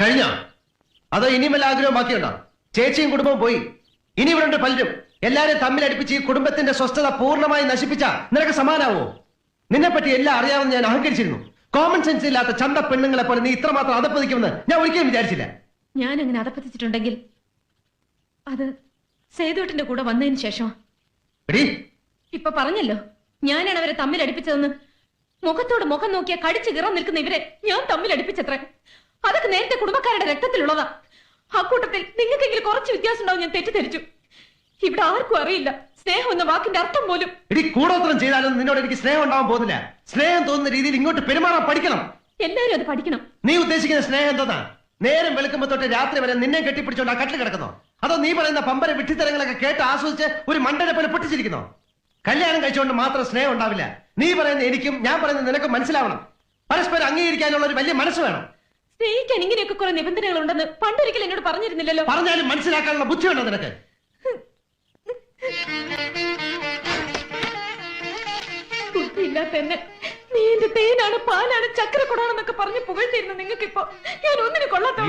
കഴിഞ്ഞോ? അതോ ഇനിയും വല്ല ആഗ്രഹം ബാക്കിയുണ്ടോ? ചേച്ചിയും കുടുംബവും പോയി, ഇനി ഇവിടെ ഉണ്ട് പലരും. എല്ലാരെയും തമ്മിലടിപ്പിച്ച് ഈ കുടുംബത്തിന്റെ സ്വസ്ഥത പൂർണ്ണമായി നശിപ്പിച്ച നിനക്ക് സമാനാവോ? നിന്നെ പറ്റി എല്ലാം അറിയാമെന്ന് ഞാൻ അഹങ്കരിച്ചിരുന്നു. കോമൺ സെൻസ് ഇല്ലാത്ത ചന്ത പെണ്ണുങ്ങളെ പോലെ നീ ഇത്രമാത്രം അതപ്പതിക്കുമെന്ന് ഞാൻ ഒരിക്കലും വിചാരിച്ചില്ല. ഞാൻ അങ്ങനെ അതപ്പതിച്ചിട്ടുണ്ടെങ്കിൽ അത് സേതുവേട്ടന്റെ കൂടെ വന്നതിന് ശേഷം. ഇപ്പൊ പറഞ്ഞല്ലോ, ഞാനാണ് അവരെ തമ്മിലടിപ്പിച്ചതെന്ന്. മുഖത്തോട് മുഖം നോക്കിയാൽ കടിച്ചു കീറാൻ നിൽക്കുന്ന ഇവരെ ഞാൻ തമ്മിലടിപ്പിച്ചത്ര. അതൊക്കെ നേരത്തെ കുടുംബക്കാരുടെ രക്തത്തിലുള്ളതാ. ആ കൂട്ടത്തിൽ നിങ്ങൾക്കെങ്കിലും കുറച്ച് വ്യത്യാസം ഉണ്ടാവും ഞാൻ തെറ്റിദ്ധരിച്ചു. ഇവിടെ ആർക്കും അറിയില്ല സ്നേഹം എന്ന വാക്കിന്റെ അർത്ഥം പോലും. കൂടോത്രം ചെയ്താലും നിന്നോട് എനിക്ക് സ്നേഹം ഉണ്ടാവാൻ പോകുന്നില്ല. സ്നേഹം തോന്നുന്ന രീതിയിൽ ഇങ്ങോട്ട് പെരുമാറാൻ പഠിക്കണം. എല്ലാരും അത് പഠിക്കണം. നീ ഉദ്ദേശിക്കുന്ന സ്നേഹം എന്താ? നേരം വെളുക്കുമ്പോ തൊട്ട് രാത്രി വരെ നിന്നെ കെട്ടിപ്പിടിച്ചോണ്ട് ആ കട്ടിൽ കിടക്കുന്നോ? അതോ നീ പറയുന്ന പമ്പര വിട്ടിത്തരങ്ങളൊക്കെ കേട്ട് ആസ്വദിച്ച് ഒരു മണ്ടനെ പോലെ പൊട്ടിച്ചിരിക്കുന്നോ? കല്യാണം കഴിച്ചുകൊണ്ട് മാത്രം സ്നേഹം ഉണ്ടാവില്ല. നീ പറയുന്ന എനിക്കും ഞാൻ പറയുന്ന നിനക്കും മനസ്സിലാവണം. പരസ്പരം അംഗീകരിക്കാനുള്ള ഒരു വലിയ മനസ്സ് വേണം. സ്നേഹിക്കാൻ ഇങ്ങനെയൊക്കെ കുറെ നിബന്ധനകൾ ഉണ്ടെന്ന് പണ്ടൊരിക്കൽ എന്നോട് പറഞ്ഞിരുന്നില്ലല്ലോ. പറഞ്ഞാലും മനസ്സിലാക്കാനുള്ള ബുദ്ധിയുണ്ടോ നിനക്ക്? ബുദ്ധിയില്ലാത്ത എന്നെ നീ എന്റെ തേനാണ്, പാലാണ്, ചക്രക്കുടാണെന്നൊക്കെ പറഞ്ഞ് പുകഴ്ത്തിരുന്നു. നിങ്ങൾക്കിപ്പോ ഞാൻ ഒന്നിനും കൊള്ളാത്ത